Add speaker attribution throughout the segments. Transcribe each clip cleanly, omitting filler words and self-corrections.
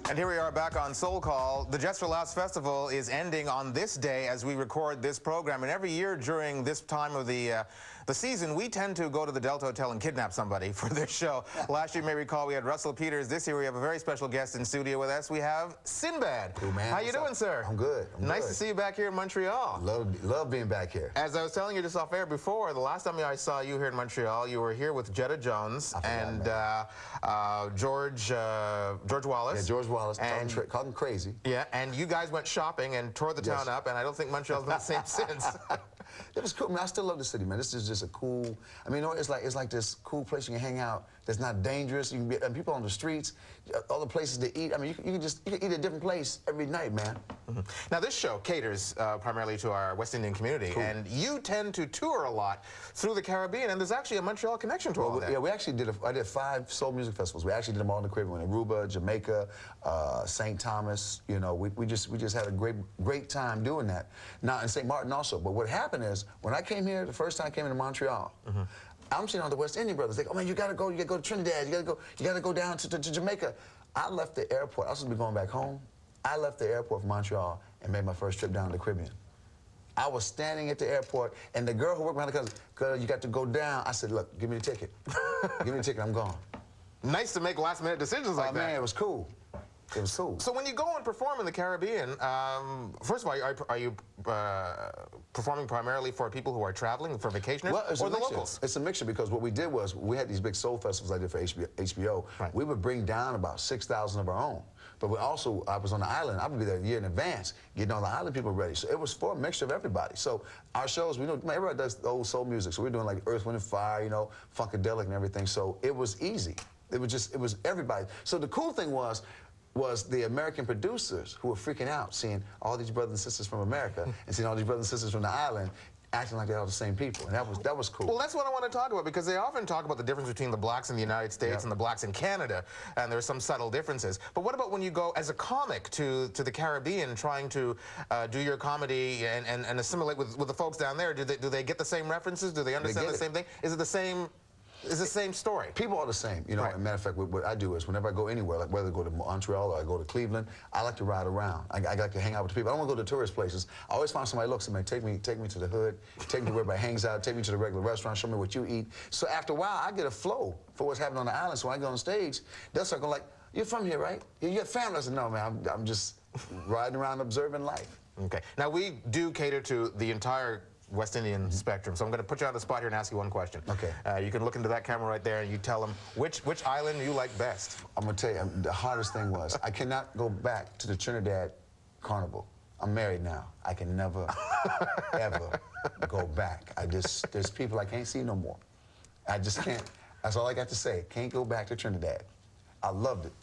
Speaker 1: And here we are back on Soul Call. The Just for Laughs Festival is ending on this day as we record this program. And every year during this time of the season, we tend to go to the Delta Hotel and kidnap somebody for this show. Last year, you may recall, we had Russell Peters. This year, we have a very special guest in studio with us. We have Sinbad.
Speaker 2: Cool, man.
Speaker 1: How you doing, sir?
Speaker 2: I'm good.
Speaker 1: Nice to see you back here in Montreal.
Speaker 2: Love being back here.
Speaker 1: As I was telling you just off air before, the last time I saw you here in Montreal, you were here with Jetta Jones and George Wallace.
Speaker 2: Yeah, George Wallace, talking crazy.
Speaker 1: Yeah, and you guys went shopping and tore the town up, and I don't think Montreal's been the same since.
Speaker 2: It was cool, man. I still love the city, man. This is just a cool. I mean, you know, it's like this cool place you can hang out. That's not dangerous. You can be, and people on the streets, all the places to eat. I mean, you can eat at a different place every night, man.
Speaker 1: Mm-hmm. Now, this show caters primarily to our West Indian community, and you tend to tour a lot through the Caribbean, and there's actually a Montreal connection to all of that.
Speaker 2: Yeah, we actually did. I did 5 soul music festivals. We actually did them all in the Caribbean, in Aruba, Jamaica, St. Thomas. You know, we just had a great time doing that. Now, in St. Martin also. But what happened is, when I came here, the first time I came into Montreal, I'm seeing all the West Indian brothers. Like, oh man, you gotta go to Trinidad. You gotta go down to Jamaica. I left the airport. I was supposed to be going back home. I left the airport from Montreal and made my first trip down to the Caribbean. I was standing at the airport, and the girl who worked behind the counter, girl, you got to go down. I said, look, give me the ticket. Give me the ticket, I'm gone.
Speaker 1: Nice to make last-minute decisions like that.
Speaker 2: Man, it was cool. It was cool.
Speaker 1: So when you go and perform in the Caribbean, first of all, are you performing primarily for people who are traveling, for vacationers, or the locals?
Speaker 2: It's a mixture, because what we did was, we had these big soul festivals I did for HBO. Right. We would bring down about 6,000 of our own. But I was on the island. I would be there a year in advance, getting all the island people ready. So it was for a mixture of everybody. So our shows, we know everybody does the old soul music. So we're doing like Earth, Wind and Fire, you know, Funkadelic and everything. So it was easy. It was everybody. So the cool thing was the American producers who were freaking out, seeing all these brothers and sisters from America and seeing all these brothers and sisters from the island acting like they're all the same people, and that was cool.
Speaker 1: Well, that's what I want to talk about, because they often talk about the difference between the blacks in the United States and the blacks in Canada, and there's some subtle differences. But what about when you go as a comic to the Caribbean, trying to do your comedy and assimilate with the folks down there? Do they get the same references? Do they understand the same thing? Is it the same? It's the same story.
Speaker 2: People are the same, you know. Right. As a matter of fact, what I do is, whenever I go anywhere, like whether I go to Montreal or I go to Cleveland, I like to ride around. I like to hang out with the people. I don't want to go to tourist places. I always find somebody looks at me, take me to the hood, take me to where everybody hangs out, take me to the regular restaurant, show me what you eat. So after a while, I get a flow for what's happening on the island. So when I go on stage, they'll start going like, "You're from here, right? You got family?" I said, "No, man. I'm just riding around observing life."
Speaker 1: Okay. Now we do cater to the entire West Indian spectrum. So I'm going to put you on the spot here and ask you one question.
Speaker 2: Okay.
Speaker 1: You can look into that camera right there and you tell them which island you like best.
Speaker 2: I'm going to tell you, the hardest thing was, I cannot go back to the Trinidad Carnival. I'm married now. I can never, ever go back. There's people I can't see no more. I just can't. That's all I got to say. Can't go back to Trinidad. I loved it.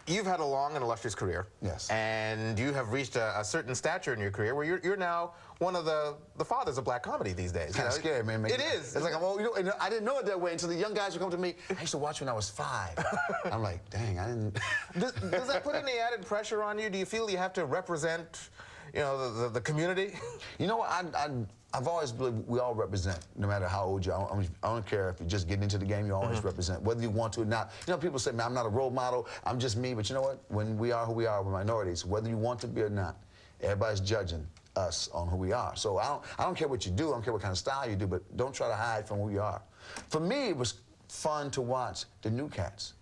Speaker 1: You've had a long and illustrious career.
Speaker 2: Yes.
Speaker 1: And you have reached a certain stature in your career where you're now one of the fathers of black comedy these days.
Speaker 2: It's kind of scary, man.
Speaker 1: It is.
Speaker 2: It's like, oh, you know, I didn't know it that way until the young guys would come to me. I used to watch when I was 5. I'm like, dang, I didn't.
Speaker 1: Does that put any added pressure on you? Do you feel you have to represent, you know, the community?
Speaker 2: You know what? I've always believed we all represent, no matter how old you are. I don't care if you're just getting into the game, you always represent, whether you want to or not. You know, people say, man, I'm not a role model, I'm just me. But you know what? When we are who we are, we're minorities, whether you want to be or not, everybody's judging us on who we are. So I don't care what you do, I don't care what kind of style you do, but don't try to hide from who you are. For me, it was fun to watch the new cats.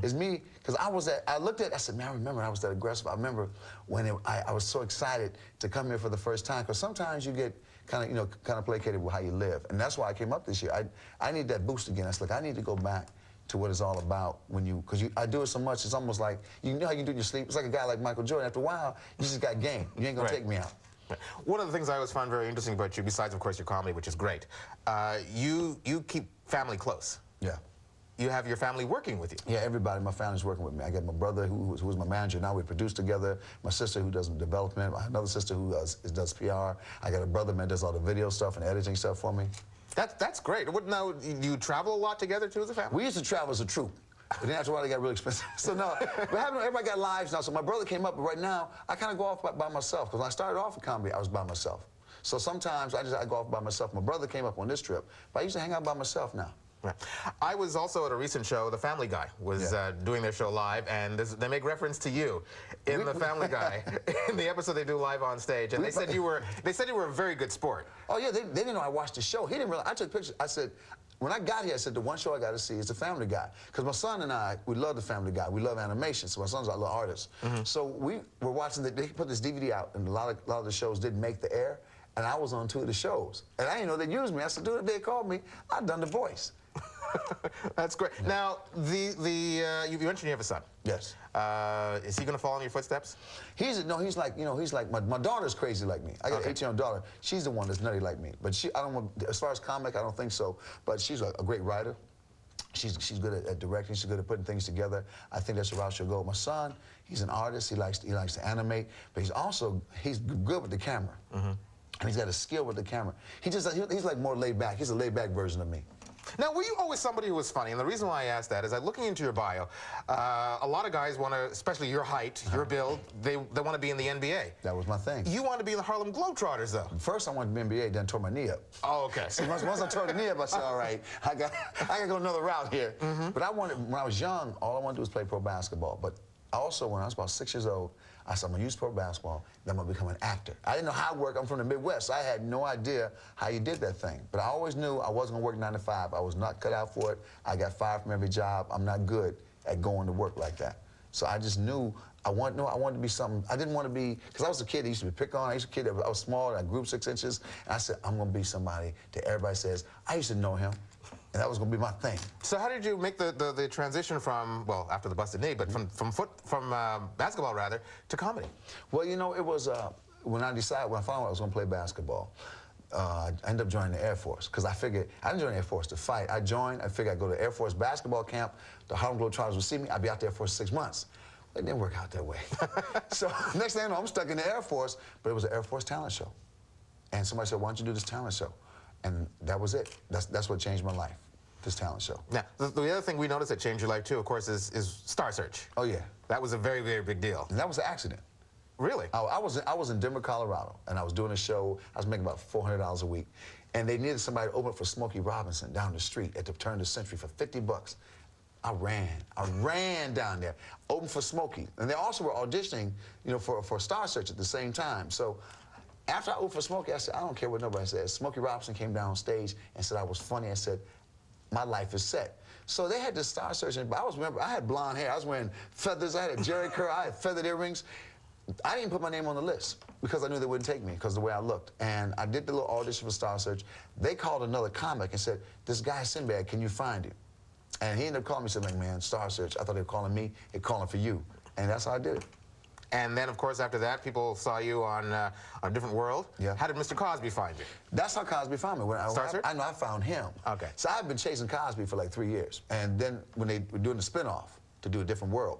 Speaker 2: It's me, because I looked at it, I said, man, I remember I was that aggressive. I remember when I was so excited to come here for the first time, because sometimes you get kind of placated with how you live. And that's why I came up this year. I need that boost again. I said, look, I need to go back to what it's all about because I do it so much, it's almost like, you know how you do in your sleep? It's like a guy like Michael Jordan. After a while, you just got game. You ain't gonna take me out.
Speaker 1: One of the things I always find very interesting about you, besides, of course, your comedy, which is great, you keep family close.
Speaker 2: Yeah.
Speaker 1: You have your family working with you.
Speaker 2: Yeah, everybody. My family's working with me. I got my brother who's my manager. Now we produce together. My sister who does development. Another sister who does PR. I got a brother, man, does all the video stuff and editing stuff for me.
Speaker 1: That's great. Now, do you travel a lot together, too, as a family?
Speaker 2: We used to travel as a troupe. But then after a while, they got really expensive. So no, but everybody got lives now. So my brother came up, but right now, I kind of go off by myself. Because when I started off in comedy, I was by myself. So sometimes I go off by myself. My brother came up on this trip, but I used to hang out by myself now.
Speaker 1: Right. I was also at a recent show. The Family Guy was doing their show live, and they make reference to you in The Family Guy in the episode they do live on stage. And they said you were a very good sport.
Speaker 2: Oh yeah, they didn't know I watched the show. He didn't realize. I took pictures. I said, when I got here, I said the one show I got to see is The Family Guy, because my son and I, we love The Family Guy. We love animation. So my son's a little artist. So we were watching. They put this DVD out, and a lot of the shows didn't make the air. And I was on 2 of the shows, and I didn't know they'd use me. I said, dude, if they called me, I'd done the voice.
Speaker 1: That's great. Yeah. Now, you mentioned you have a son.
Speaker 2: Yes.
Speaker 1: Is he going to follow in your footsteps?
Speaker 2: He's like my daughter's crazy like me. I got an 18-year-old daughter. She's the one that's nutty like me. But I don't want, as far as comic, I don't think so. But she's a great writer. She's good at directing. She's good at putting things together. I think that's the route she'll go. My son, he's an artist. He likes to animate, but he's good with the camera. And he's got a skill with the camera. He's like more laid back. He's a laid back version of me.
Speaker 1: Now, were you always somebody who was funny? And the reason why I asked that is that looking into your bio, a lot of guys want to, especially your height, your build, they want to be in the NBA.
Speaker 2: That was my thing.
Speaker 1: You wanted to be in the Harlem Globetrotters, though.
Speaker 2: First, I wanted to be NBA, then tore my knee up.
Speaker 1: Oh, okay.
Speaker 2: See, once I tore the knee up, I said, all right, I got to go another route here. But when I was young, all I wanted to do was play pro basketball. But also, when I was about 6 years old, I said, I'm going to use pro basketball, then I'm going to become an actor. I didn't know how it worked. I'm from the Midwest, so I had no idea how you did that thing. But I always knew I wasn't going to work 9 to 5. I was not cut out for it. I got fired from every job. I'm not good at going to work like that. So I just knew I wanted to be something. I didn't want to be, because I was a kid that used to be picked on. I was a kid that I was small, I grew 6 inches. And I said, I'm going to be somebody that everybody says, I used to know him. And that was going to be my thing.
Speaker 1: So how did you make the transition from, well, after the busted knee, but from basketball, rather, to comedy?
Speaker 2: Well, you know, it was when I found out I was going to play basketball, I ended up joining the Air Force, because I figured, I didn't join the Air Force to fight. I figured I'd go to Air Force basketball camp, the Harlem Globetrotters would see me, I'd be out there for 6 months. It didn't work out that way. So next thing I know, I'm stuck in the Air Force, but it was an Air Force talent show. And somebody said, why don't you do this talent show? And that was it. That's what changed my life, this talent show.
Speaker 1: Now, the other thing we noticed that changed your life, too, of course, is Star Search.
Speaker 2: Oh, yeah.
Speaker 1: That was a very, very big deal.
Speaker 2: And that was an accident.
Speaker 1: Really?
Speaker 2: I was in Denver, Colorado, and I was doing a show. I was making about $400 a week. And they needed somebody to open up for Smokey Robinson down the street at the turn of the century for $50. I ran down there, opened for Smokey. And they also were auditioning, you know, for Star Search at the same time. So after I opened for Smokey, I said, I don't care what nobody says. Smokey Robinson came down on stage and said I was funny. I said, my life is set. So they had this Star Search, but I had blonde hair. I was wearing feathers. I had a Jerry curl. I had feathered earrings. I didn't put my name on the list because I knew they wouldn't take me because of the way I looked. And I did the little audition for Star Search. They called another comic and said, this guy Sinbad, can you find him? And he ended up calling me and said, like, man, Star Search. I thought they were calling me. They're calling for you. And that's how I did it.
Speaker 1: And then, of course, after that, people saw you on A Different World.
Speaker 2: Yeah.
Speaker 1: How did Mr. Cosby find you?
Speaker 2: That's how Cosby found me. I know I found him.
Speaker 1: Okay.
Speaker 2: So I've been chasing Cosby for like 3 years. And then when they were doing the spinoff to do A Different World,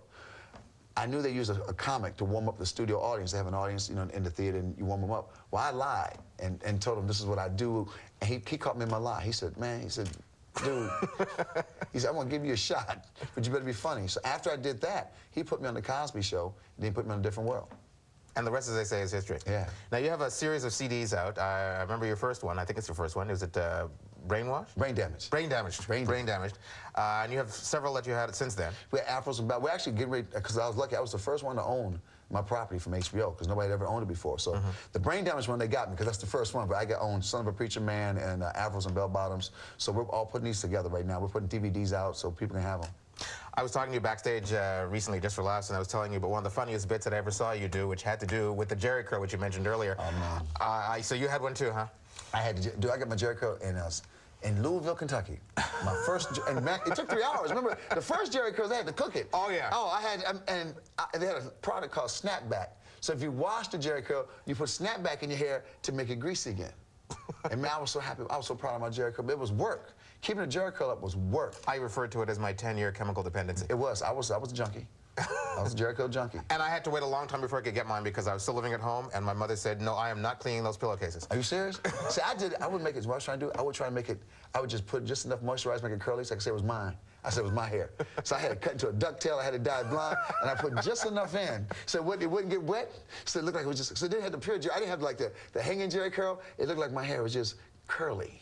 Speaker 2: I knew they used a comic to warm up the studio audience. They have an audience, you know, in the theater, and you warm them up. Well, I lied and told him this is what I do. And he caught me in my lie. He said, man, dude, he said, I'm going to give you a shot, but you better be funny. So after I did that, he put me on The Cosby Show, and then he put me on A Different World.
Speaker 1: And the rest, as they say, is history.
Speaker 2: Yeah.
Speaker 1: Now, you have a series of CDs out. I remember your first one. I think it's your first one. Was it Brainwashed?
Speaker 2: Brain Damaged.
Speaker 1: Brain Damaged. Brain Damaged. And you have several that you had since then.
Speaker 2: We had Afros and We're actually getting ready, because I was lucky. I was the first one to own my property from HBO, because nobody had ever owned it before. So the Brain Damaged one, they got me, because that's the first one. But I got owned Son of a Preacher Man and Afros and Bell Bottoms. So we're all putting these together right now. We're putting DVDs out so people can have them.
Speaker 1: I was talking to you backstage recently, just for laughs, and I was telling you about one of the funniest bits that I ever saw you do, which had to do with the Jerry curl, which you mentioned earlier.
Speaker 2: Oh, man.
Speaker 1: So you had one too, huh?
Speaker 2: I had to I got my Jerry curl in Louisville, Kentucky. My first, and man, it took 3 hours. Remember, the first Jerry curls, they had to cook it.
Speaker 1: Oh, yeah.
Speaker 2: Oh, they had a product called Snapback. So if you wash the Jerry curl, you put Snapback in your hair to make it greasy again. And man, I was so happy. I was so proud of my Jerry curl. But it was work. Keeping the Jerry curl up was work.
Speaker 1: I referred to it as my 10-year chemical dependency.
Speaker 2: It was. I was a junkie. I was a Jerry curl junkie.
Speaker 1: And I had to wait a long time before I could get mine because I was still living at home, and my mother said, no, I am not cleaning those pillowcases.
Speaker 2: Are you serious? See, I would make it, what I was trying to do, I would try to make it, I would just put just enough moisturizer, make it curly, so I could say it was mine. I said, it was my hair. So I had it cut into a ducktail. I had it dyed blonde, and I put just enough in so it wouldn't get wet. So it looked like it was just, so it didn't have the pure Jerry. I didn't have like the hanging Jerry curl. It looked like my hair was just curly.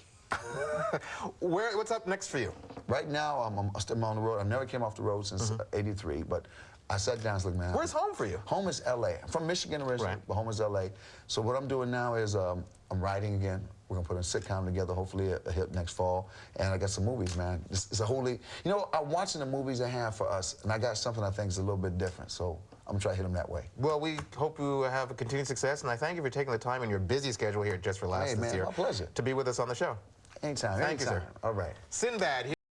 Speaker 1: What's up next for you?
Speaker 2: Right now, I'm on the road. I never came off the road since '83, but I sat down and said, man.
Speaker 1: Where's home for you?
Speaker 2: Home is L.A. I'm from Michigan originally,
Speaker 1: Right.
Speaker 2: but home is L.A. So what I'm doing now is I'm writing again. We're going to put a sitcom together, hopefully a hit next fall. And I got some movies, man. It's a wholly, you know, I'm watching the movies they have for us, and I got something I think is a little bit different. So I'm going to try to hit them that way.
Speaker 1: Well, we hope you have a continued success, and I thank you for taking the time in your busy schedule here at Just for Laughs
Speaker 2: Hey,
Speaker 1: this
Speaker 2: man,
Speaker 1: year
Speaker 2: my pleasure.
Speaker 1: to be with us on the show.
Speaker 2: Anytime,
Speaker 1: Thank you,
Speaker 2: anytime.
Speaker 1: sir.
Speaker 2: All right.
Speaker 1: Sinbad.